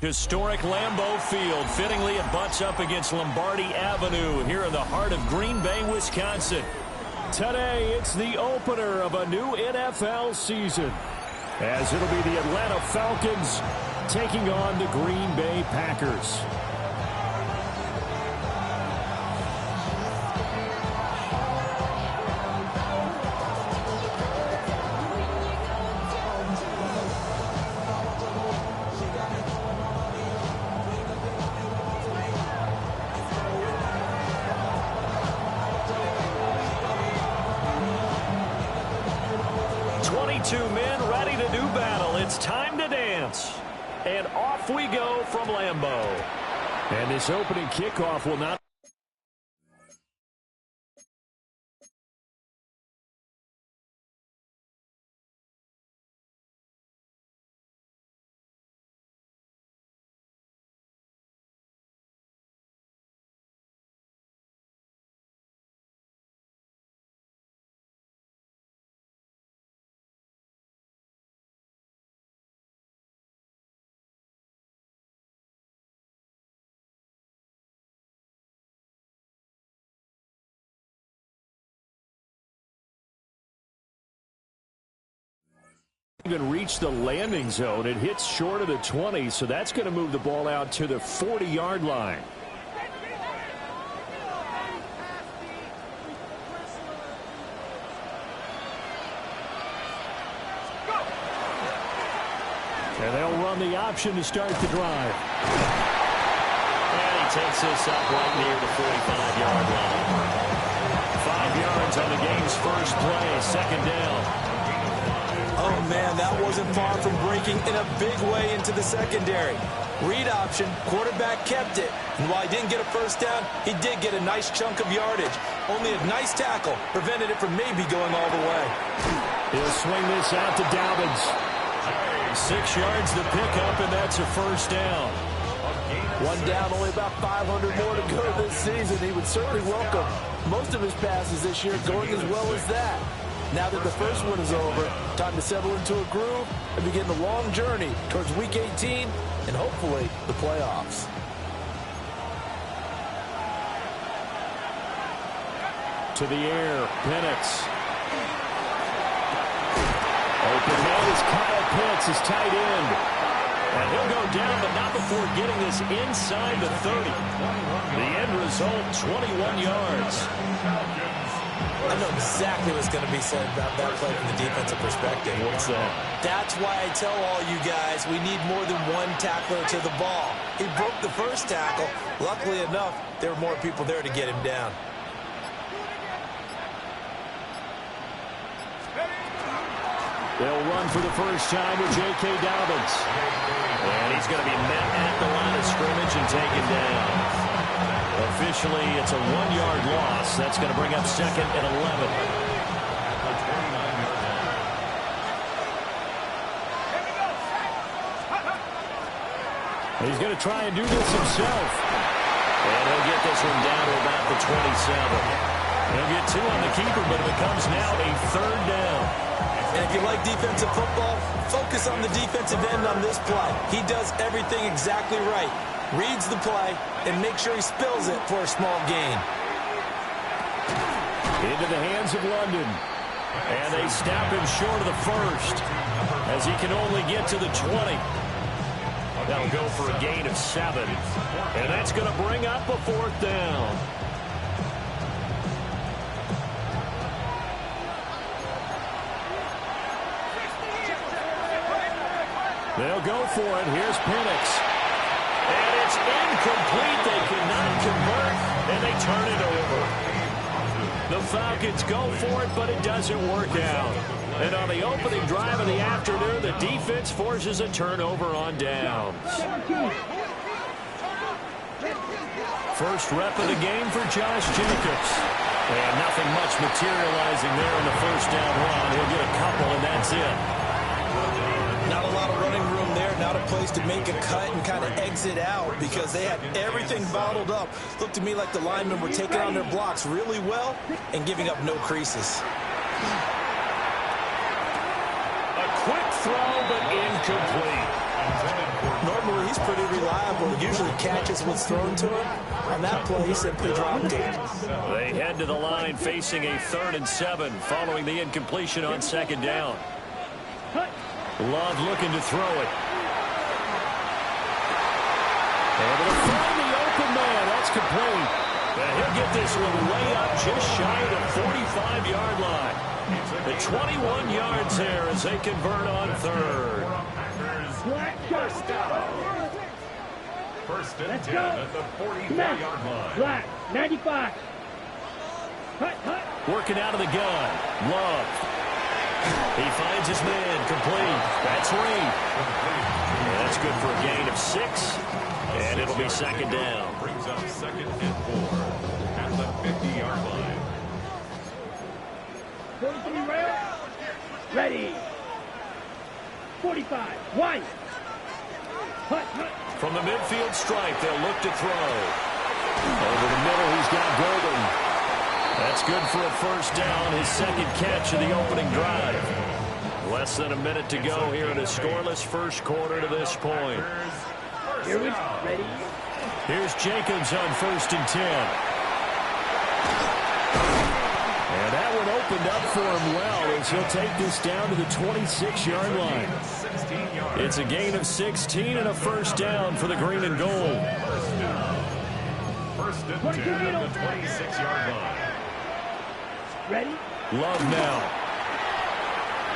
Historic Lambeau Field. Fittingly, it butts up against Lombardi Avenue here in the heart of Green Bay, Wisconsin. Today, it's the opener of a new NFL season, as it'll be the Atlanta Falcons taking on the Green Bay Packers. Two men ready to do battle. It's time to dance. And off we go from Lambeau. And this opening kickoff will not... even reach the landing zone. It hits short of the 20, so that's going to move the ball out to the 40-yard line. And they'll run the option to start the drive. And he takes this up right near the 45-yard line. 5 yards on the game's first play, second down. Oh, man, that wasn't far from breaking in a big way into the secondary. Read option, quarterback kept it. And while he didn't get a first down, he did get a nice chunk of yardage. Only a nice tackle prevented it from maybe going all the way. He'll swing this out to Dobbins. 6 yards to pick up, and that's a first down. One down, only about 500 more to go this season. He would certainly welcome most of his passes this year going as well as that. Now that the first one is over, time to settle into a groove and begin the long journey towards Week 18 and hopefully the playoffs. To the air, Penix. Open man is Kyle Pitts, his tight end. And he'll go down, but not before getting this inside the 30. The end result, 21 yards. I know exactly what's going to be said about that play from the defensive perspective. What's that? That's why I tell all you guys we need more than one tackler to the ball. He broke the first tackle. Luckily enough, there were more people there to get him down. They'll run for the first time with J.K. Dobbins. And he's going to be met at the line of scrimmage and taken down. Officially, it's a 1-yard loss. That's going to bring up second and 11. He's going to try and do this himself. And he'll get this one down to about the 27. He'll get 2 on the keeper, but it becomes now a third down. And if you like defensive football, focus on the defensive end on this play. He does everything exactly right. Reads the play and make sure he spills it for a small gain. Into the hands of London. And they snap him short of the first as he can only get to the 20. That'll go for a gain of 7. And that's going to bring up a fourth down. They'll go for it. Here's Penix. And it's incomplete. They cannot convert, and they turn it over. The Falcons go for it, but it doesn't work out. And on the opening drive of the afternoon, the defense forces a turnover on downs. First rep of the game for Josh Jacobs. And nothing much materializing there in the first down run. He'll get a couple, and that's it. Not a lot of running room there, not a place to make a cut and kind of exit out because they had everything bottled up. Looked to me like the linemen were taking on their blocks really well and giving up no creases. A quick throw, but incomplete. Normally he's pretty reliable. Usually catches what's thrown to him. On that play, he simply dropped it. They head to the line facing a 3rd and 7 following the incompletion on 2nd down. Love looking to throw it. Able to find the open man. That's complete. And he'll get this one way up just shy of the 45-yard line. The 21 yards there as they convert on 3rd. First and 10 at the 44-yard line. Black, 95. Working out of the gun. Love. He finds his man. Complete. That's Reed. And that's good for a gain of 6. And it'll be 2nd down. Brings up 2nd and 4 at the 50-yard line. 43 rail. Ready. 45. One. From the midfield stripe, they'll look to throw. Over the middle, he's got Golden. That's good for a 1st down, his 2nd catch of the opening drive. Less than a minute to go here in a scoreless 1st quarter to this point. Here we go. Ready. Here's Jacobs on 1st and 10. And that one opened up for him well as he'll take this down to the 26-yard line. It's a gain of 16 and a 1st down for the green and gold. First and 10 at the 26-yard line. Ready. Love now.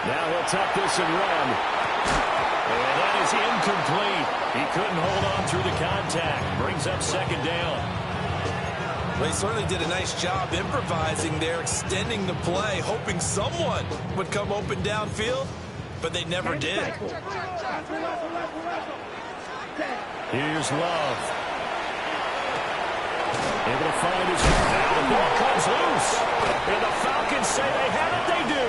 Now he'll tuck this and run. And that is incomplete. He couldn't hold on through the contact. Brings up 2nd down. Well, he certainly did a nice job improvising there, extending the play, hoping someone would come open downfield, but they never did. Here's Love. Able to find his man. The ball comes loose. And the Falcons say they have it. They do.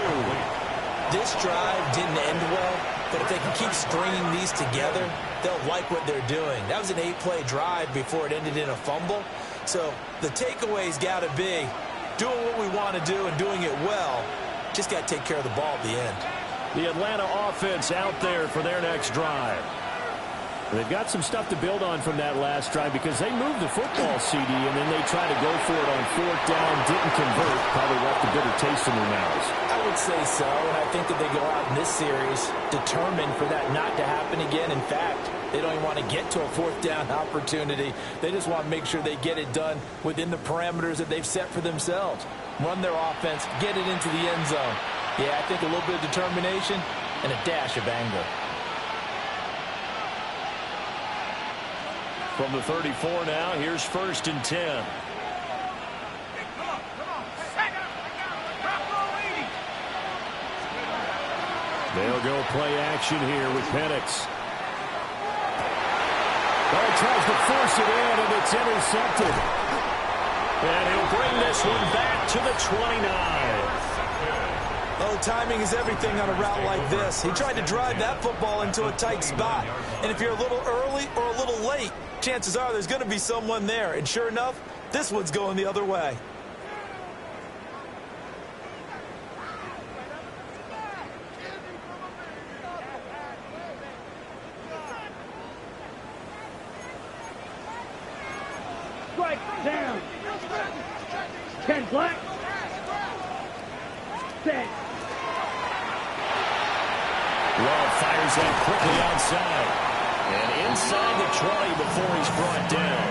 This drive didn't end well, but if they can keep stringing these together, they'll like what they're doing. That was an 8-play drive before it ended in a fumble. So the takeaway's got to be doing what we want to do and doing it well. Just got to take care of the ball at the end. The Atlanta offense out there for their next drive. They've got some stuff to build on from that last drive because they moved the football, CD, and then they tried to go for it on 4th down, didn't convert, probably left a bitter taste in their mouths. I would say so, and I think that they go out in this series determined for that not to happen again. In fact, they don't even want to get to a 4th down opportunity. They just want to make sure they get it done within the parameters that they've set for themselves. Run their offense, get it into the end zone. Yeah, I think a little bit of determination and a dash of anger. From the 34 now, here's 1st and 10. They'll go play action here with Penix. Oh, tries to force it in, and it's intercepted. And he'll bring this one back to the 29. Oh, timing is everything on a route like this. He tried to drive that football into a tight spot. And if you're a little early or a little late, chances are there's going to be someone there. And sure enough, this one's going the other way. Strike down. 10 black. Set. Love fires that quickly outside. And inside the 20 before he's brought down.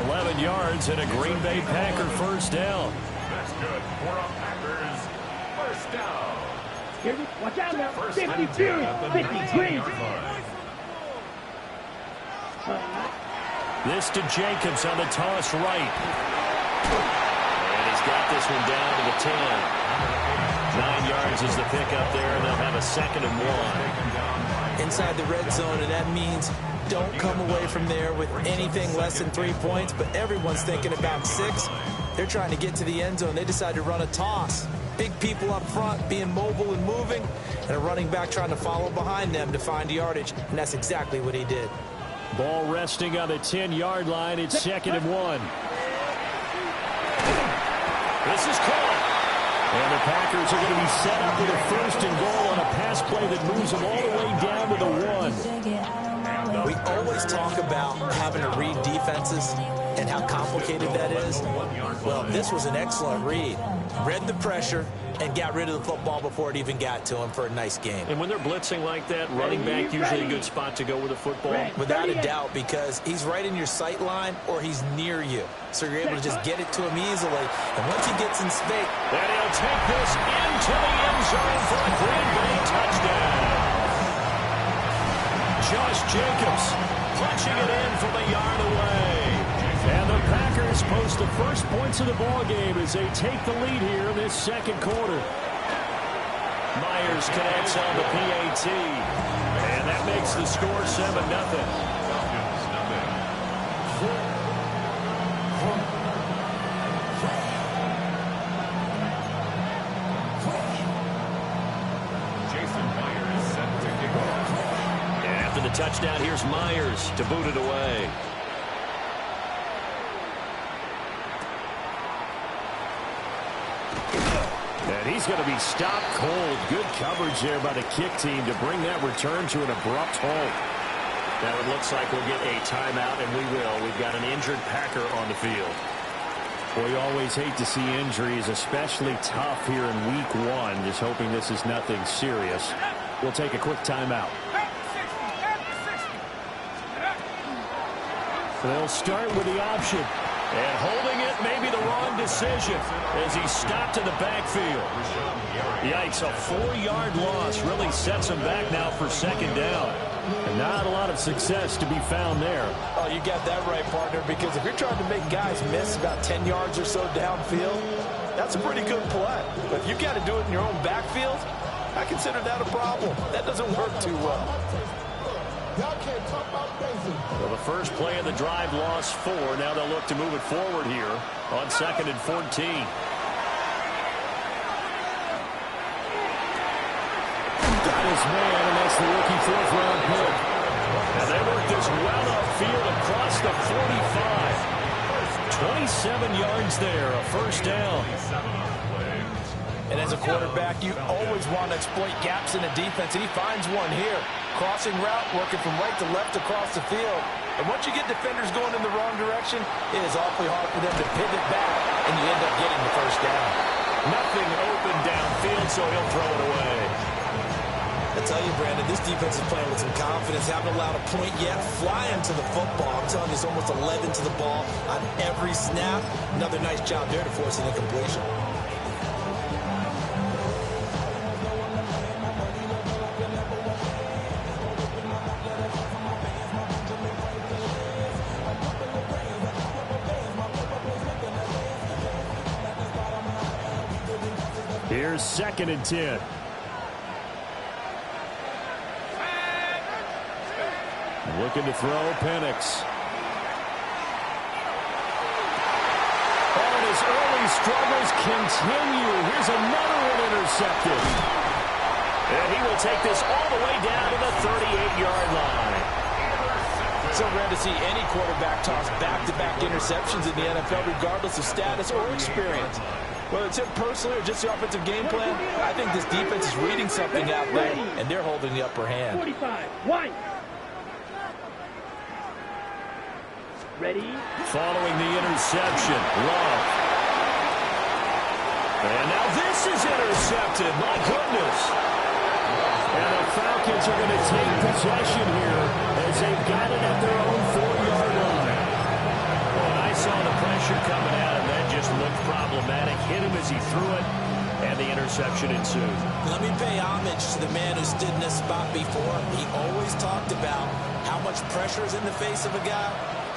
11 yards and a Green Bay Packer 1st down. That's good for a Packers 1st down. Here we, watch out now. First 50 and 10 Fury. at the 50 Green. 19-yard line. This to Jacobs on the toss right. And he's got this one down to the 10. 9 yards is the pickup there, and they'll have a 2nd and 1. Inside the red zone, and that means don't come away from there with anything less than 3 points, but everyone's thinking about 6. They're trying to get to the end zone. They decide to run a toss. Big people up front being mobile and moving, and a running back trying to follow behind them to find yardage, and that's exactly what he did. Ball resting on the 10-yard line. It's 2nd and 1. This is caught. And the Packers are going to be set up with a 1st and goal on a pass play that moves them all the way down to the 1. We always talk about having to read defenses and how complicated that is. Well, this was an excellent read. Read the pressure and got rid of the football before it even got to him for a nice game. And when they're blitzing like that, running back usually a good spot to go with the football. Without a doubt, because he's right in your sight line or he's near you. So you're able to just get it to him easily. And once he gets in space, and he'll take this into the end zone for a Green Bay touchdown. Josh Jacobs punching it in from a yard away. And the Packers post the first points of the ball game as they take the lead here in this second quarter. Myers connects on the PAT. And that makes the score 7-0. The touchdown, here's Myers to boot it away. And he's going to be stopped cold. Good coverage there by the kick team to bring that return to an abrupt halt. Now it looks like we'll get a timeout, and we will. We've got an injured Packer on the field. Well, you always hate to see injuries, especially tough here in week one. Just hoping this is nothing serious. We'll take a quick timeout. They'll start with the option. And holding it may be the wrong decision as he's stopped in the backfield. Yikes, a 4-yard loss really sets him back now for second down. And not a lot of success to be found there. Oh, you got that right, partner, because if you're trying to make guys miss about 10 yards or so downfield, that's a pretty good play. But if you've got to do it in your own backfield, I consider that a problem. That doesn't work too well. Well, the first play of the drive lost 4. Now they'll look to move it forward here on 2nd and 14. Got his man, and that's the rookie 4th-round pick. And they work this well upfield across the 45. 27 yards there, a first down. And as a quarterback, you always want to exploit gaps in the defense, and he finds one here. Crossing route, working from right to left across the field. And once you get defenders going in the wrong direction, it is awfully hard for them to pivot back, and you end up getting the first down. Nothing open downfield, so he'll throw it away. I tell you, Brandon, this defense is playing with some confidence. Haven't allowed a point yet. Flying to the football. I'm telling you, it's almost 11 to the ball on every snap. Another nice job there to force an incompletion. Here's 2nd and 10. Looking to throw, Penix. And his early struggles continue. Here's another one intercepted. And he will take this all the way down to the 38-yard line. So rare to see any quarterback toss back-to-back interceptions in the NFL, regardless of status or experience. Whether it's him personally or just the offensive game plan, I think this defense is reading something out there, and they're holding the upper hand. 45, White. Ready? Following the interception, Love. And now this is intercepted. My goodness. And the Falcons are going to take possession here as they've got it at their own 4-yard line. Well, I saw the pressure coming at him. That just looked problematic. Hit him as he threw it, and the interception ensued. Let me pay homage to the man who stood in this spot before. He always talked about how much pressure is in the face of a guy,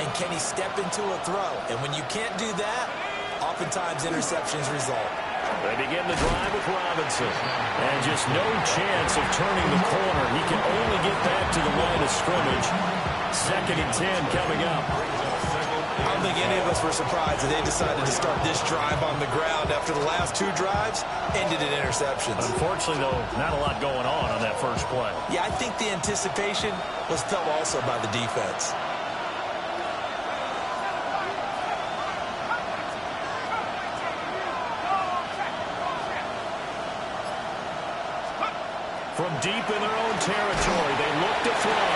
and can he step into a throw? And when you can't do that, oftentimes interceptions result. They begin the drive with Robinson. And just no chance of turning the corner. He can only get back to the line of scrimmage. 2nd and 10 coming up. I don't think any of us were surprised that they decided to start this drive on the ground after the last 2 drives ended in interceptions. Unfortunately, though, not a lot going on that first play. Yeah, I think the anticipation was felt also by the defense. From deep in their own territory, they look to throw.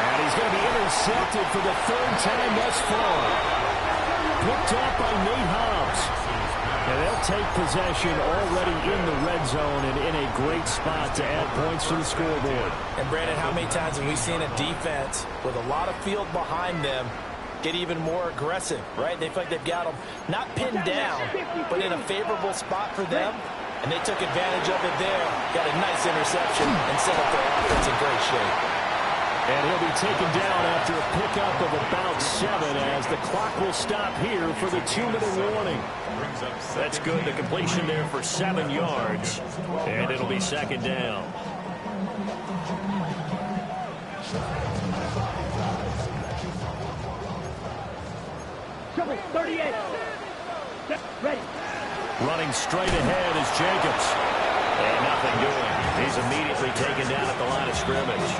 And he's going to be intercepted intercepted for the third time thus far. Picked off by Nate Hobbs. And they'll take possession already in the red zone and in a great spot to add points to the scoreboard. And, Brandon, how many times have we seen a defense with a lot of field behind them get even more aggressive, right? They feel like they've got them not pinned down, but in a favorable spot for them. And they took advantage of it there. Got a nice interception and set up their offense in great shape. And he'll be taken down after a pickup of about 7 as the clock will stop here for the 2-minute warning. That's good. The completion there for 7 yards. And it'll be second down. Triple 38. Ready. Running straight ahead is Jacobs. And nothing doing. He's immediately taken down at the line of scrimmage.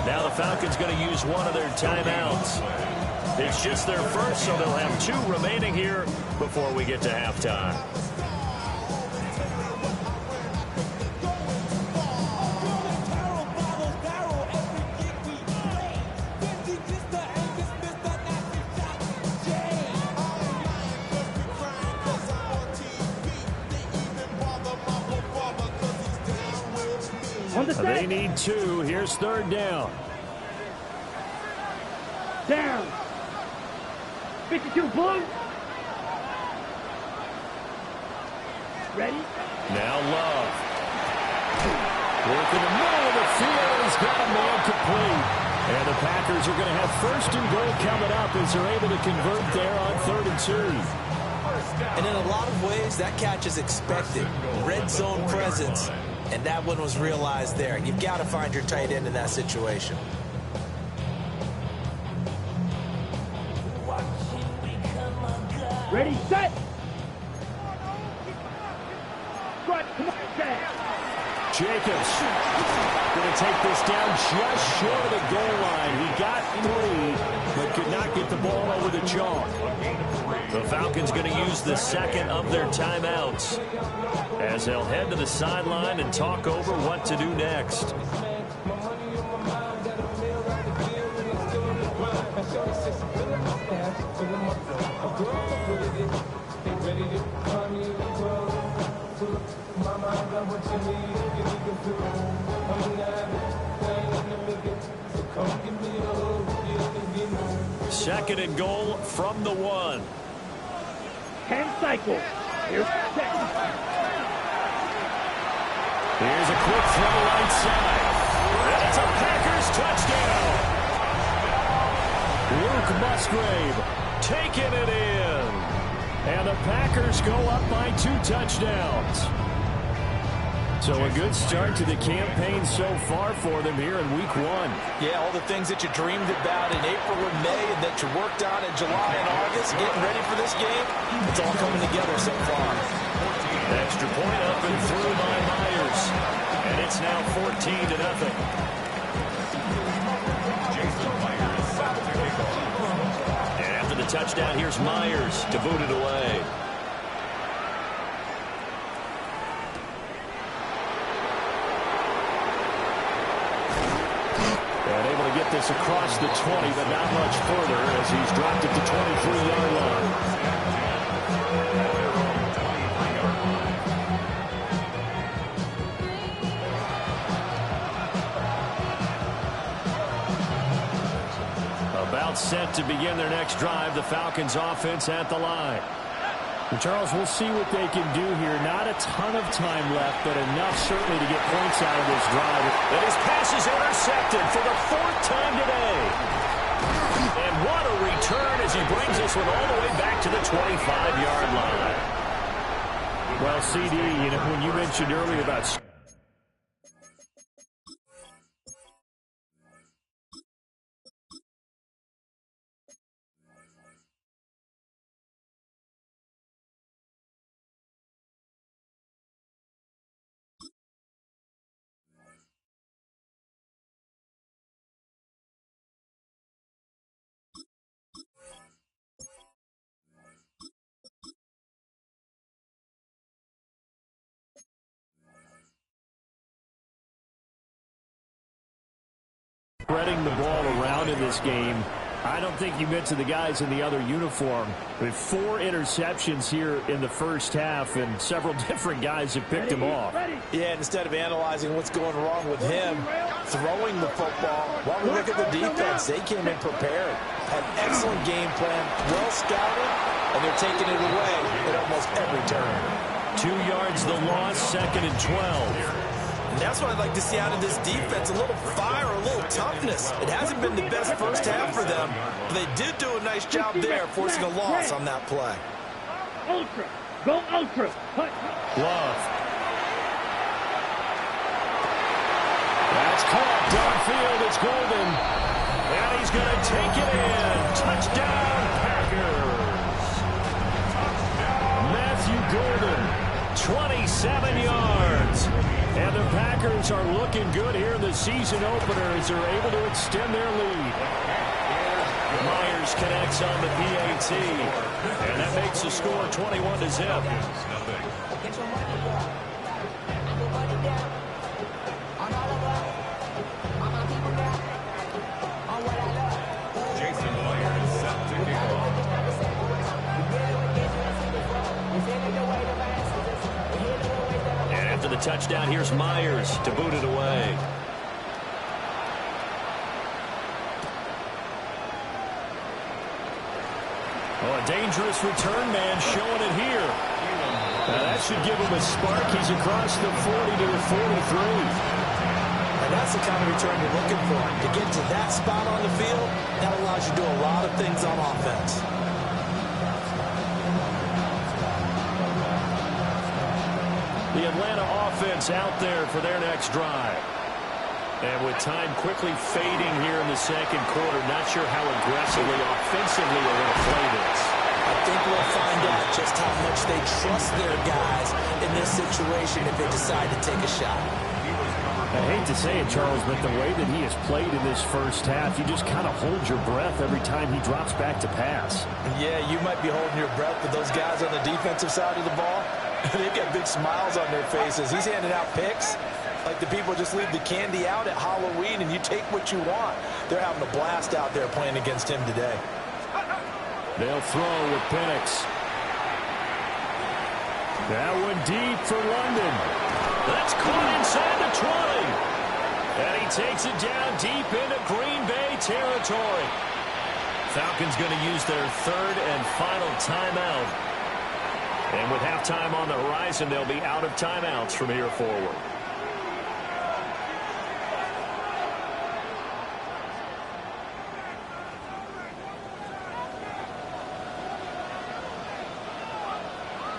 Now the Falcons going to use one of their timeouts. It's just their first, so they'll have 2 remaining here before we get to halftime. They need 2. Here's third down. Down. 52 blue. Ready. Now Love. Work in the middle of the field. He's got a man complete. And the Packers are going to have first and goal coming up as they're able to convert there on 3rd and 2. And in a lot of ways, that catch is expected. Red zone presence. And that one was realized there. You've got to find your tight end in that situation. Ready, set. Right, come on, set. Jacobs going to take this down just short of the goal line. He got 3, but could not get the ball over the chalk. The Falcons going to use the second of their timeouts as they'll head to the sideline and talk over what to do next. Second and goal from the 1. 10 cycles. Here's set. Here's a quick throw right side. That's a Packers touchdown. Luke Musgrave taking it in. And the Packers go up by 2 touchdowns. So a good start to the campaign so far for them here in week 1. Yeah, all the things that you dreamed about in April and May and that you worked on in July and August, getting ready for this game, it's all coming together so far. Extra point up and through by Myers. And it's now 14-0. And after the touchdown, here's Myers to boot it away. And able to get this across the 20, but not much further as he's dropped it to 23-yard line. About set to begin their next drive, the Falcons offense at the line. And Charles, we'll see what they can do here. Not a ton of time left, but enough certainly to get points out of this drive. And his pass is intercepted for the 4th time today. And what a return as he brings this one all the way back to the 25-yard line. Well, CD, you know, when you mentioned earlier about spreading the ball around in this game. I don't think you mentioned the guys in the other uniform. With 4 interceptions here in the first half, and several different guys have picked him off. Yeah, instead of analyzing what's going wrong with him, throwing the football, while we look at the defense, they came in prepared. Had an excellent game plan, well scouted, and they're taking it away at almost every turn. 2 yards the loss, 2nd and 12. And that's what I'd like to see out of this defense, a little fire, a little toughness. It hasn't been the best first half for them, but they did do a nice job there, forcing a loss on that play. Ultra. Go ultra. Love. That's caught downfield. It's Golden. And he's going to take it in. Touchdown, Packers. Matthew Golden, 27 yards. And the Packers are looking good here in the season opener as they're able to extend their lead. Myers connects on the PAT. And that makes the score 21-0. Jason Myers set to kick off. And after the touchdown, here's Myers to boot it away. Oh, a dangerous return man showing it here. Now that should give him a spark. He's across the 40 to the 43. And that's the kind of return you're looking for. To get to that spot on the field, that allows you to do a lot of things on offense. The Atlanta offense out there for their next drive. And with time quickly fading here in the second quarter, not sure how aggressively, offensively they're going to play this. I think we'll find out just how much they trust their guys in this situation if they decide to take a shot. I hate to say it, Charles, but the way that he has played in this first half, you just kind of hold your breath every time he drops back to pass. Yeah, you might be holding your breath, but those guys on the defensive side of the ball, they've got big smiles on their faces. He's handing out picks like the people just leave the candy out at Halloween and you take what you want. They're having a blast out there playing against him today. They'll throw with Penix. That one deep for London. That's caught inside the 20. And he takes it down deep into Green Bay territory. Falcons going to use their 3rd and final timeout. And with halftime on the horizon, they'll be out of timeouts from here forward.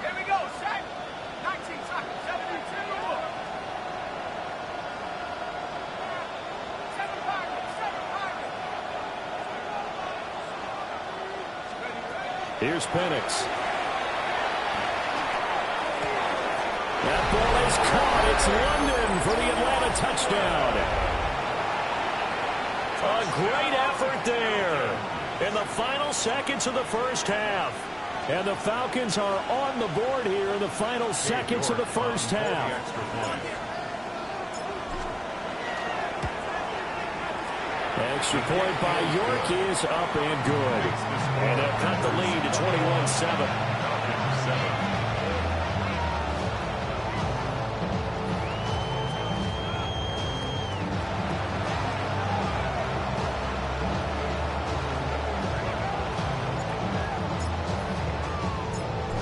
Here we go, set. 19 seconds, 72. 7 Pirates, 7 Pirates. Here's Penix. That ball is caught. It's London for the Atlanta touchdown. A great effort there in the final seconds of the first half. And the Falcons are on the board here in the final seconds of the first half. Extra point by York is up and good. And they'll cut the lead to 21-7.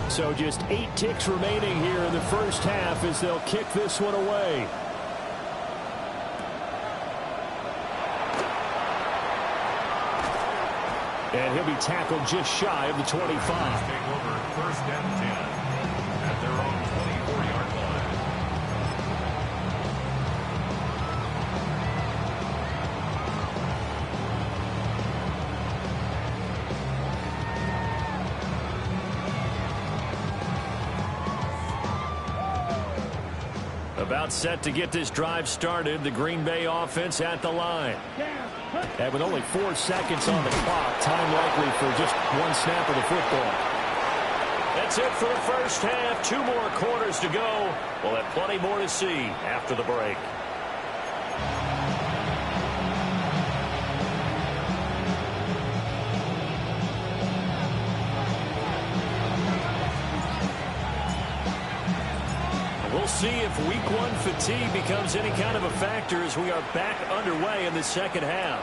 So just 8 ticks remaining here in the first half as they'll kick this one away. And he'll be tackled just shy of the 25. Take over 1st and 10 at their own 24-yard line. About set to get this drive started, the Green Bay offense at the line. And with only 4 seconds on the clock, time likely for just one snap of the football. That's it for the first half. 2 more quarters to go. We'll have plenty more to see after the break. see if week 1 fatigue becomes any kind of a factor as we are back underway in the second half.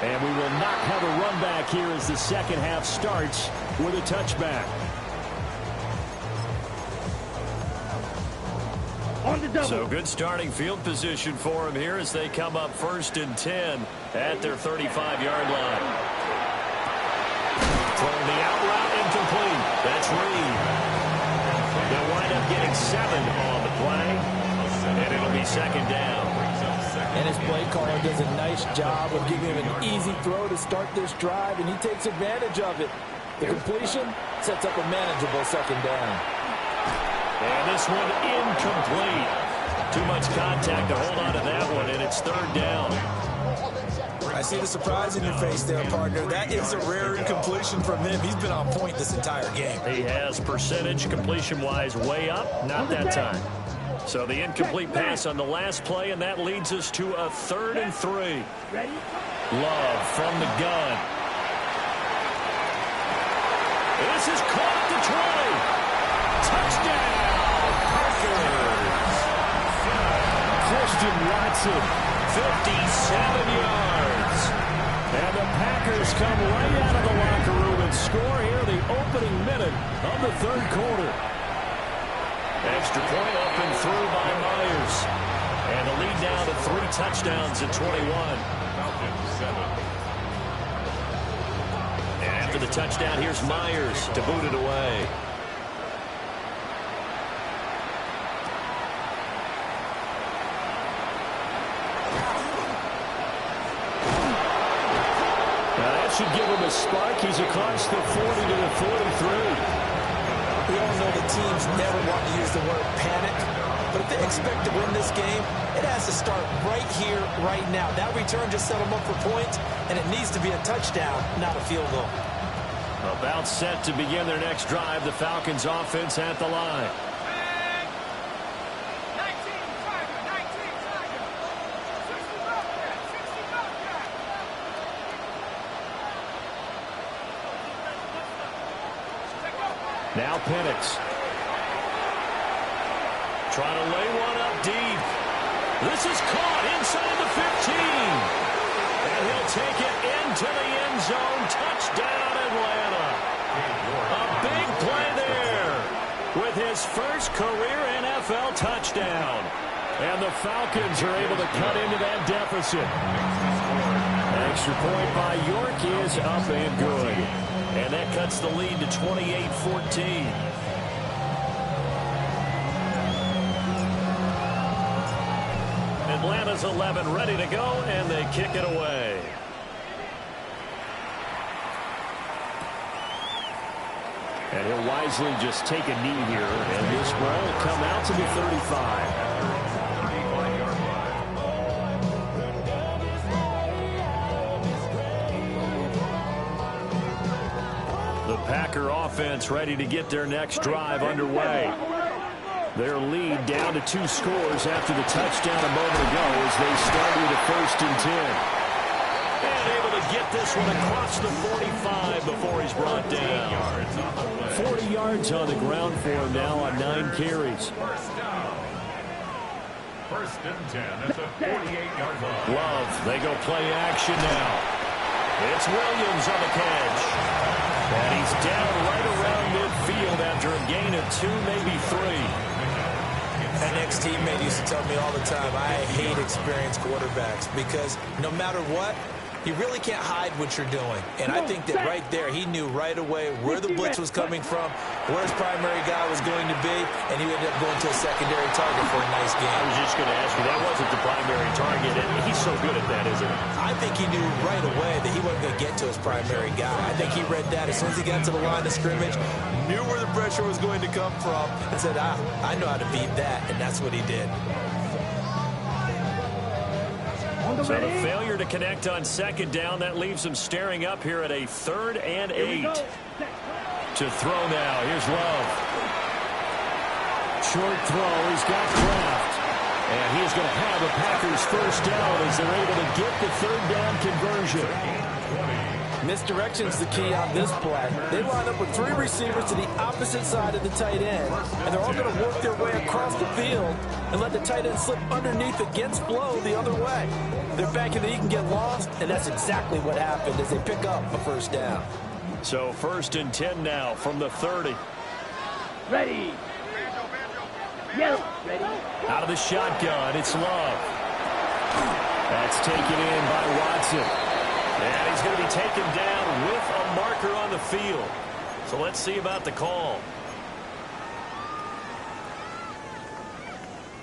And we will not have a run back here as the second half starts with a touchback. On the double. So good starting field position for him here as they come up 1st and 10 at their 35-yard line. Throwing the out route incomplete. That's Reed. They'll wind up getting 7 on the play, and it'll be 2nd down. And his play caller does a nice job of giving him an easy throw to start this drive, and he takes advantage of it. The completion sets up a manageable 2nd down. And this one incomplete. Too much contact to hold on to that one, and it's 3rd down. I see the surprise in your face there, partner. That is a rare incompletion from him. He's been on point this entire game. He has percentage completion-wise way up, not that time. So the incomplete pass on the last play, and that leads us to a 3rd and 3. Love from the gun. This is caught at the 20. Touchdown, Packers. Christian Watson, 57 yards. And the Packers come right out of the locker room and score here the opening minute of the 3rd quarter. Extra point up and through by Myers. And the lead down to 3 touchdowns at 21. And after the touchdown, here's Myers to boot it away. Now that should give him a spark. He's across the 40 to the 43. We all know the teams never want to use the word panic, but if they expect to win this game, it has to start right here, right now. That return just set them up for points, and it needs to be a touchdown, not a field goal. About set to begin their next drive, the Falcons offense at the line. 19, Tiger, 19, Tiger. 60 Bobcat, 60 Bobcat. Now Penix. Trying to lay one up deep. This is caught inside the 15. And he'll take it into the end zone. Touchdown, Atlanta. A big play there with his first career NFL touchdown. And the Falcons are able to cut into that deficit. Extra point by York is up and good. And that cuts the lead to 28-14. Atlanta's 11 ready to go, and they kick it away. And he'll wisely just take a knee here, and this ball will come out to the 35. The Packer offense ready to get their next drive underway. Their lead down to 2 scores after the touchdown a moment ago as they start with a 1st and 10. And able to get this one across the 45 before he's brought down. 40 yards on the ground for him now on 9 carries. First and 10 at the 48-yard line. Love, they go play action now. It's Williams on the catch. And he's down right around midfield after a gain of 2, maybe 3. An ex-teammate used to tell me all the time, I hate experienced quarterbacks because no matter what, you really can't hide what you're doing. And I think that right there, he knew right away where the blitz was coming from, where his primary guy was going to be, and he ended up going to a secondary target for a nice game. I was just going to ask you, that wasn't the primary target, and he's so good at that, isn't he? I think he knew right away that he wasn't going to get to his primary guy. I think he read that as soon as he got to the line of scrimmage, knew where the pressure was going to come from, and said, I know how to beat that, and that's what he did. So the failure to connect on 2nd down, that leaves him staring up here at a 3rd and 8. To throw now, here's Love. Short throw, he's got Kraft. And he's going to have the Packers 1st down as they're able to get the 3rd down conversion. Misdirection's the key on this play. They line up with 3 receivers to the opposite side of the tight end, and they're all going to work their way across the field and let the tight end slip underneath against flow the other way. They're banking that he can get lost, and that's exactly what happened as they pick up a first down. So 1st and 10 now from the 30. Ready. Yellow. Ready. Out of the shotgun, it's Love. That's taken in by Watson. And he's going to be taken down with a marker on the field. So let's see about the call.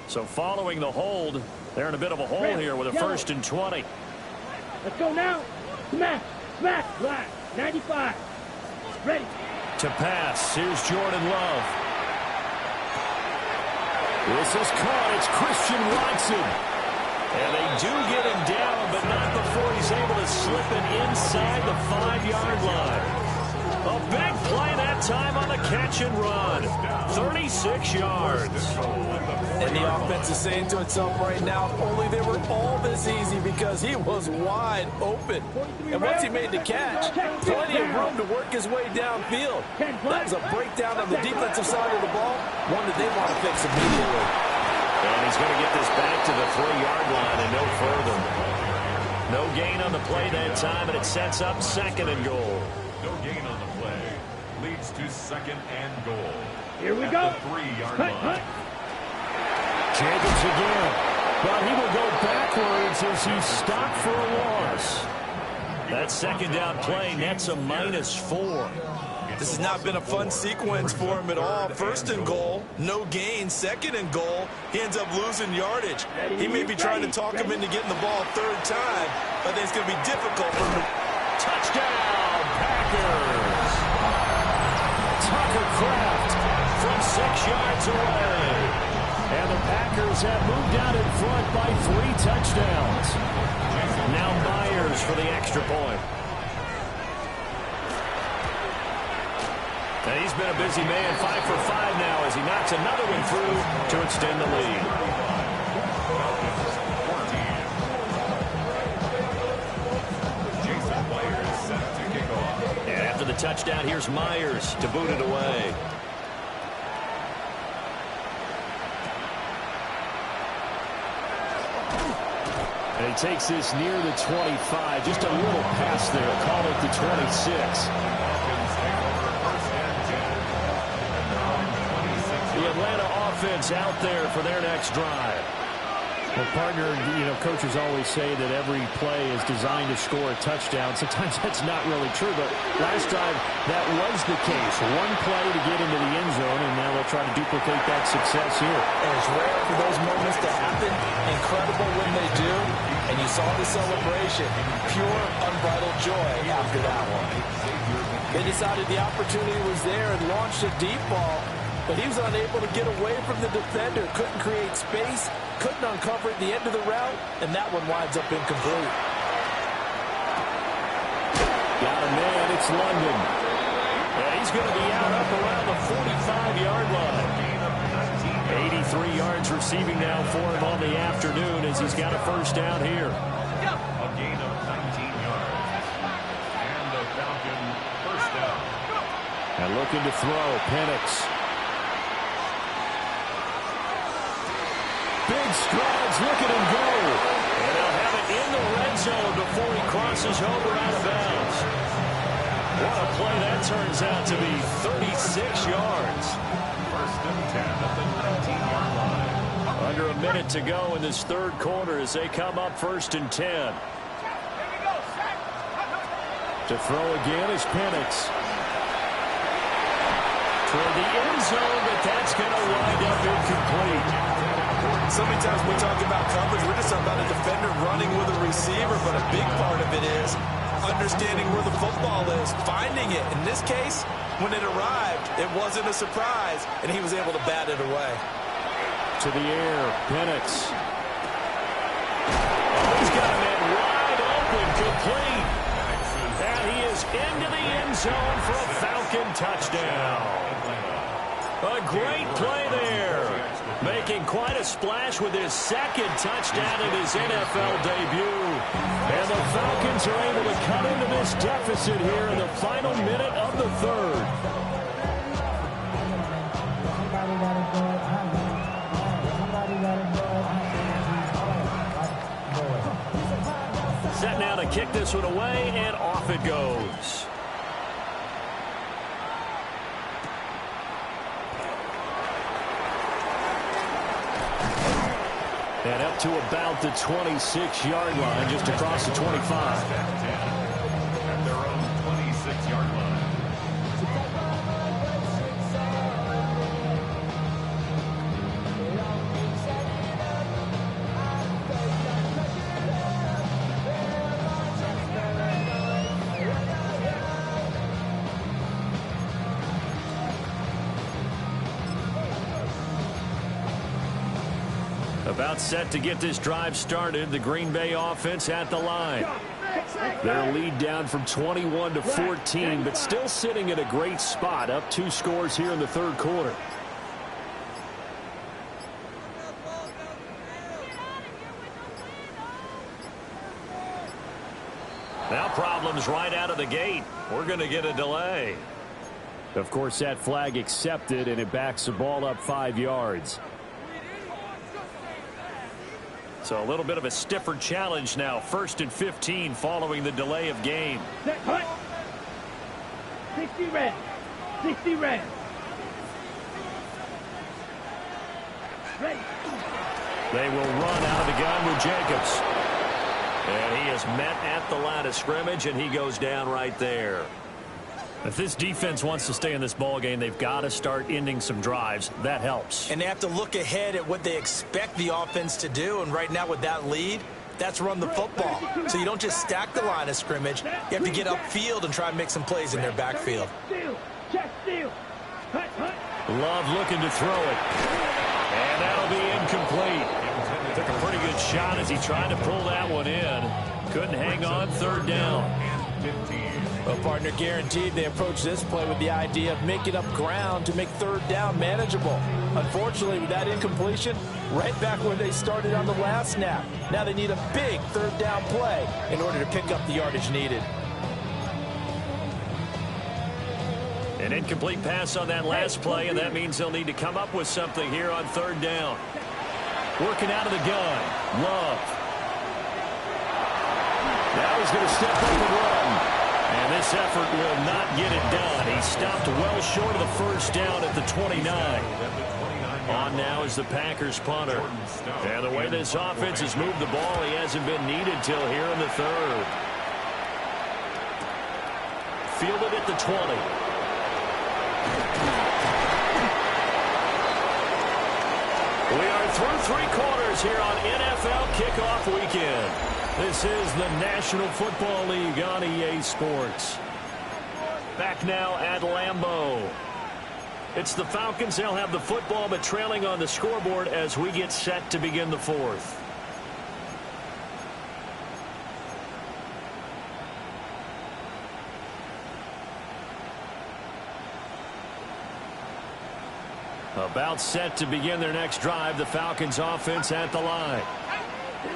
So following the hold, they're in a bit of a hole here with a 1st and 20. Let's go now. Smash. Smash. Black. 95. Ready. To pass. Here's Jordan Love. This is caught. It's Christian Watson. And they do get him down, but not before he's able to slip it inside the 5-yard line. A big play that time on the catch and run. 36 yards. And the offense is saying to itself right now, if only they were all this easy, because he was wide open. And once he made the catch, plenty of room to work his way downfield. That was a breakdown on the defensive side of the ball, one that they want to fix immediately. And he's going to get this back to the 3-yard line and no further. No gain on the play that time, and it sets up 2nd and goal. No gain on the play. Leads to 2nd and goal. Here we At go. the 3-yard line. Jacobs again. But he will go backwards as he's stopped for a loss. That 2nd down play nets a -4. This has not been a fun sequence for him at all. 1st and goal, no gain. 2nd and goal, he ends up losing yardage. He may be trying to talk him into getting the ball 3rd time. I think it's going to be difficult for him to... Touchdown, Packers! Tucker Kraft from 6 yards away. And the Packers have moved out in front by 3 touchdowns. Now Myers for the extra point. And he's been a busy man, 5 for 5 now as he knocks another one through to extend the lead. And after the touchdown, here's Myers to boot it away. And he takes this near the 25, just a little past there, call it the 26. The Atlanta offense out there for their next drive. Well, partner, coaches always say that every play is designed to score a touchdown. Sometimes that's not really true, but last drive that was the case. One play to get into the end zone, and now they'll try to duplicate that success here. And it's rare for those moments to happen. Incredible when they do. And you saw the celebration. Pure, unbridled joy after that one. They decided the opportunity was there and launched a deep ball, but he was unable to get away from the defender. Couldn't create space, couldn't uncover at the end of the route, and that one winds up incomplete. Got a man, it's London. And he's going to be out up around the 45-yard line. 83 yards receiving now for him on the afternoon as he's got a first down here. A gain of 19 yards. And the Falcon first down. And looking to throw, Penix. Big strides, look at him go. And they'll have it in the red zone before he crosses over out of bounds. What a play that turns out to be, 36 yards. First and 10 at the 19-yard line. Under a minute to go in this 3rd quarter as they come up 1st and 10. To throw again is Penix. Toward the end zone, but that's going to wind up incomplete. So many times when we talk about coverage, we're just talking about a defender running with a receiver, but a big part of it is understanding where the football is, finding it. In this case, when it arrived, it wasn't a surprise, and he was able to bat it away. To the air, Penix. He's got a man wide open, complete. And he is into the end zone for a Falcon touchdown. A great play there. Making quite a splash with his 2nd touchdown in his NFL debut. And the Falcons are able to cut into this deficit here in the final minute of the third. Set now to kick this one away, and off it goes. And up to about the 26-yard line, just across the 25. At their own 26-yard line. About set to get this drive started. The Green Bay offense at the line. Their lead down from 21 to 14, but still sitting at a great spot. Up 2 scores here in the third quarter. Now problems right out of the gate. We're going to get a delay. Of course, that flag accepted, and it backs the ball up 5 yards. So a little bit of a stiffer challenge now. 1st and 15 following the delay of game. Set, cut. 60 red. 60 red. Ready. They will run out of the gun with Jacobs. And he is met at the line of scrimmage, and he goes down right there. If this defense wants to stay in this ball game, they've got to start ending some drives. That helps. And they have to look ahead at what they expect the offense to do. And right now with that lead, that's run the football. So you don't just stack the line of scrimmage. You have to get upfield and try and make some plays in their backfield. Check steal. Cut, cut. Love looking to throw it. And that'll be incomplete. Took a pretty good shot as he tried to pull that one in. Couldn't hang on. 3rd down. 15. Well, partner, guaranteed they approach this play with the idea of making up ground to make 3rd down manageable. Unfortunately, with that incompletion, right back where they started on the last snap. Now they need a big 3rd down play in order to pick up the yardage needed. An incomplete pass on that last play, and that means they'll need to come up with something here on 3rd down. Working out of the gun. Love. Now he's going to step up and run. And this effort will not get it done. He stopped well short of the 1st down at the 29. On now is the Packers punter. And the way this offense has moved the ball, he hasn't been needed till here in the 3rd. Fielded at the 20. We are through 3 quarters here on NFL Kickoff Weekend. This is the National Football League on EA Sports. Back now at Lambeau. It's the Falcons. They'll have the football, but trailing on the scoreboard as we get set to begin the 4th. About set to begin their next drive. The Falcons offense at the line.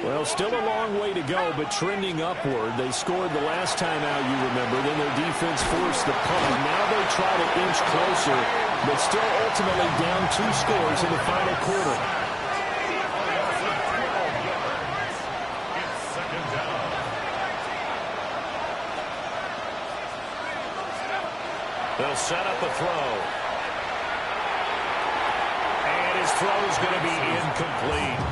Well, still a long way to go, but trending upward. They scored the last time out, you remember. Then their defense forced the punt. Now they try to inch closer, but still ultimately down 2 scores in the final quarter. It's 2nd down. They'll set up a throw. And his throw is going to be incomplete.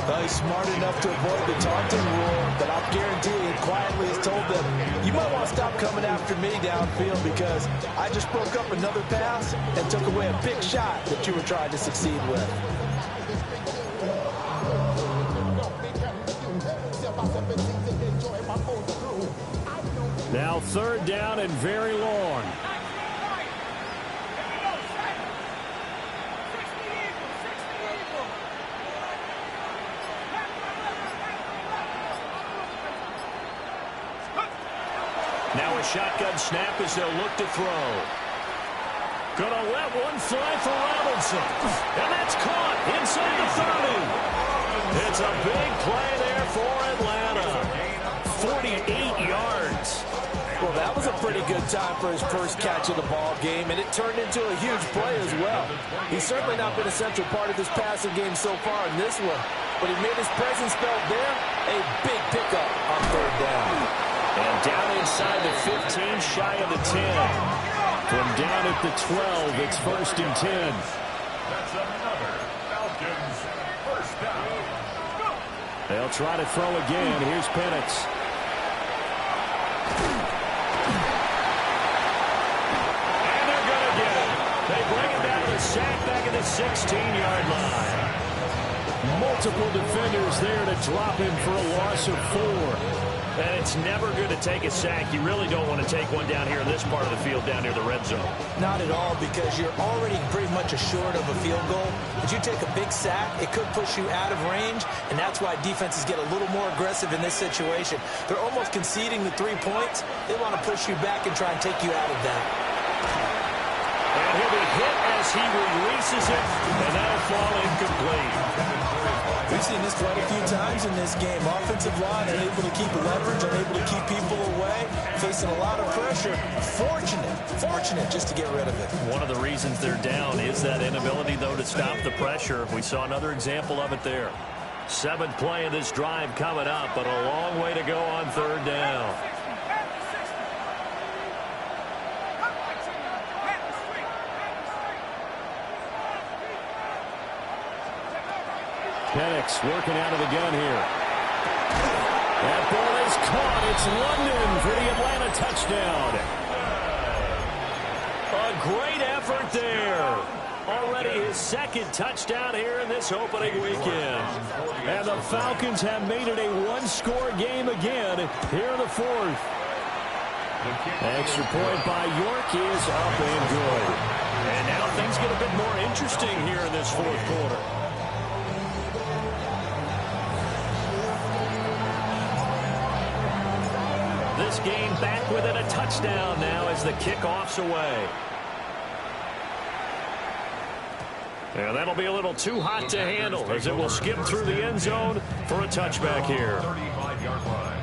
Well, he's smart enough to avoid the taunting rule, but I'll guarantee he quietly has told them, you might want to stop coming after me downfield because I just broke up another pass and took away a big shot that you were trying to succeed with. Now 3rd down and very long. Now a shotgun snap as they'll look to throw. Gonna let one fly for Robinson. And that's caught inside the 30. It's a big play there for Atlanta. 48 yards. pretty good time for his first catch of the ball game, and it turned into a huge play as well. He's certainly not been a central part of this passing game so far in this one, but he made his presence felt there. A big pickup on third down. And down inside the 15, shy of the 10. From down at the 12, it's 1st and 10. That's another Falcons first down. They'll try to throw again. Here's Penix. And they're going to get it. They bring it down to sack back at the 16-yard line. Multiple defenders there to drop him for a loss of 4. And it's never good to take a sack. You really don't want to take one down here in this part of the field, down near the red zone. Not at all, because you're already pretty much assured of a field goal. But you take a big sack, it could push you out of range, and that's why defenses get a little more aggressive in this situation. They're almost conceding the 3 points. They want to push you back and try and take you out of that. And he'll be hit as he releases it, and that'll fall incomplete. We've seen this quite a few times in this game. Offensive line unable to keep leverage, unable to keep people away, facing a lot of pressure. Fortunate just to get rid of it. One of the reasons they're down is that inability, though, to stop the pressure. We saw another example of it there. 7th play of this drive coming up, but a long way to go on third down. Penix working out of the gun here. That ball is caught. It's London for the Atlanta touchdown. A great effort there. Already his 2nd touchdown here in this opening weekend. And the Falcons have made it a one-score game again here in the 4th. Extra point by York is up and good. And now things get a bit more interesting here in this 4th quarter. This game back within a touchdown now as the kickoff's away. And that'll be a little too hot to handle as it will skip through the end zone for a touchback here. 35-yard line.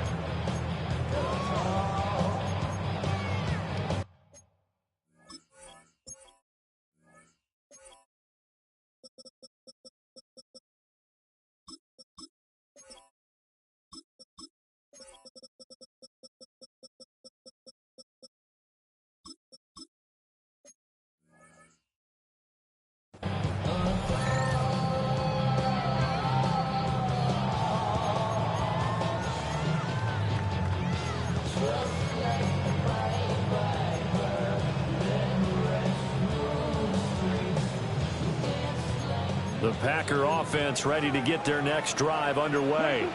The Packer offense ready to get their next drive underway.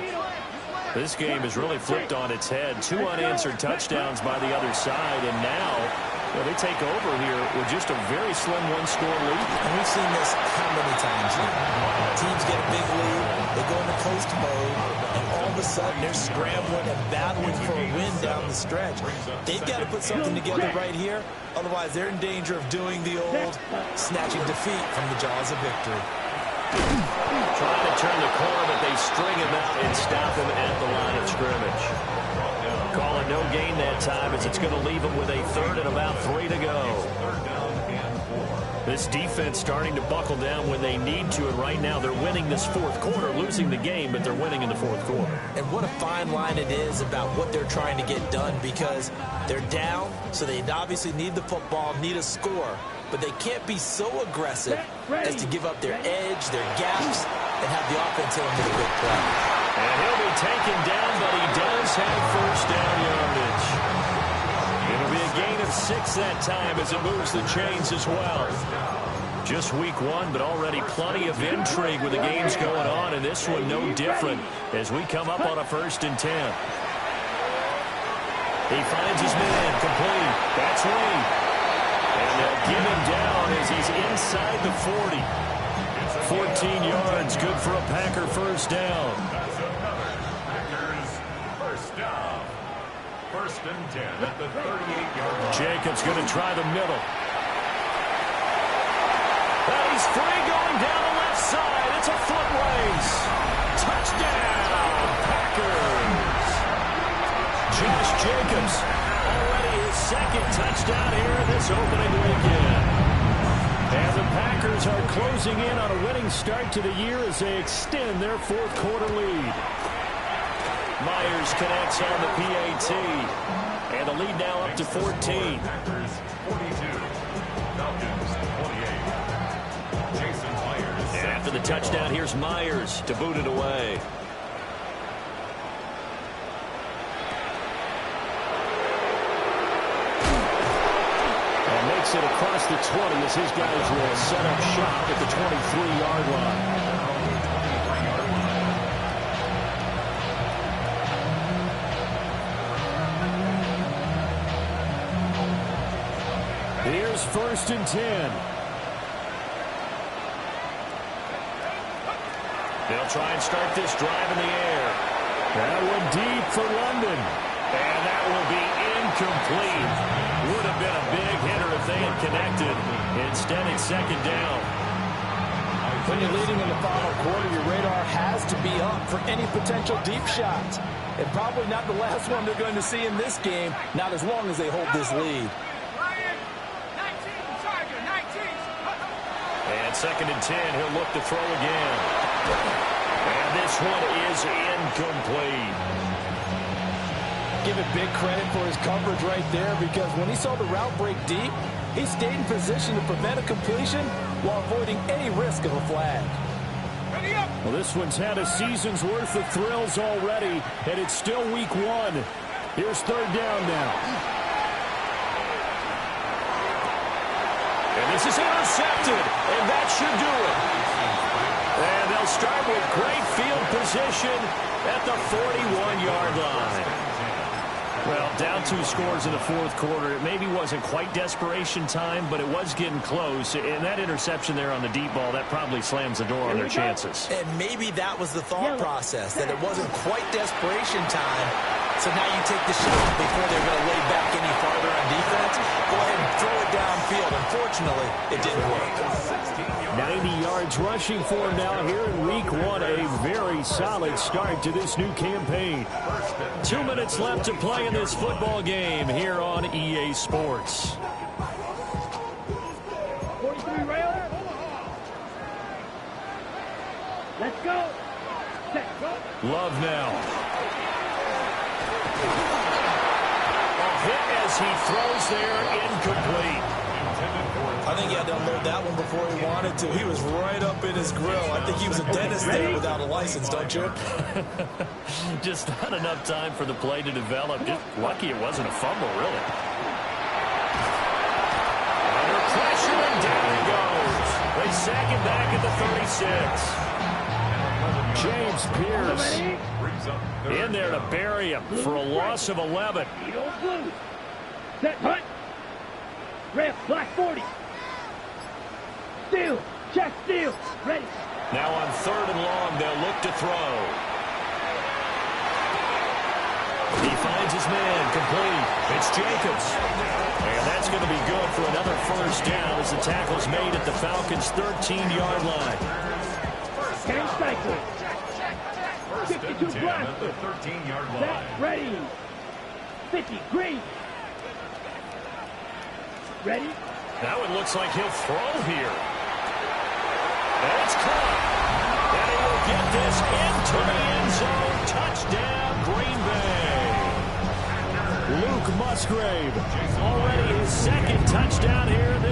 This game is really flipped on its head. 2 unanswered touchdowns by the other side, and now they take over here with just a very slim one-score lead. And we've seen this how many times now? Teams get a big lead, they go into coast mode, and all of a sudden they're scrambling and battling for a win down the stretch. They've got to put something together right here, otherwise they're in danger of doing the old snatching defeat from the jaws of victory. Trying to turn the corner, but they string him out and stop him at the line of scrimmage. Call it no gain that time as it's going to leave him with a 3rd and about 3 to go. This defense starting to buckle down when they need to, and right now they're winning this 4th quarter, losing the game, but they're winning in the 4th quarter. And what a fine line it is about what they're trying to get done, because they're down, so they obviously need the football, need a score, but they can't be so aggressive as to give up their edge, their gaps, and have the offense hit them with a big play. And he'll be taken down, but he does have 1st down yardage. It'll be a gain of 6 that time as it moves the chains as well. Just week 1, but already plenty of intrigue with the games going on, and this one no different as we come up on a 1st and 10. He finds his man, complete. That's Reed. And they'll give him down as he's inside the 40. 14 yards, good for a Packer 1st down. That's another Packers first down. 1st and 10 at the 38-yard line. Jacobs going to try the middle. And he's free going down the left side. It's a foot race. Touchdown, Packers. Josh Jacobs already already his second touchdown here in this opening weekend. And the Packers are closing in on a winning start to the year as they extend their fourth quarter lead. Myers connects on the PAT. And the lead now up to 14. Packers 42, Falcons 28. Jason Myers. And after the touchdown, here's Myers to boot it away. And makes it across the 20 as his guys will set up shop at the 23-yard line. Here's 1st and 10. They'll try and start this drive in the air. That one deep for London. And that will be incomplete. Would have been a big hitter if they had connected. Instead, it's 2nd down. When you're leading in the final quarter, your radar has to be up for any potential deep shots. And probably not the last one they're going to see in this game, not as long as they hold this lead. And 2nd and 10, he'll look to throw again. And this one is incomplete. Give it big credit for his coverage right there, because when he saw the route break deep, he stayed in position to prevent a completion while avoiding any risk of a flag. Well, this one's had a season's worth of thrills already, and it's still week 1. Here's 3rd down now. And this is intercepted, and that should do it. And they'll start with great field position at the 41-yard line. Well, down 2 scores in the 4th quarter. It maybe wasn't quite desperation time, but it was getting close. And that interception there on the deep ball, that probably slams the door on their chances. And maybe that was the thought process, that it wasn't quite desperation time. So now you take the shot before they're going to lay back any farther on defense. Go ahead and throw it downfield. Unfortunately, it didn't work. 90 yards rushing for him now here in week 1. A very solid start to this new campaign. 2 minutes left to play in this football game here on EA Sports. 43 rail. Let's go. Set, go. Love now. A hit as he throws there, incomplete. I think he had to unload that one before he wanted to. He was right up in his grill. I think he was a dentist there without a license, don't you? Just not enough time for the play to develop. Just lucky it wasn't a fumble, really. Under pressure, and down he goes. They sack him back at the 36. James Pierce In there to bury him for a loss of 11. Set, hunt. Ref, black 40. Steal. Check, steal. Ready. Now on 3rd and long, they'll look to throw. He finds his man, complete. It's Jacobs. And that's going to be good for another 1st down as the tackle's made at the Falcons' 13-yard line. 10 cycle. 52 10 at the 13-yard line. Set, ready. 50, green. Ready. That one looks like he'll throw here. And it's caught. And he will get this into the end zone. Touchdown, Green Bay. Luke Musgrave. Already his 2nd touchdown here this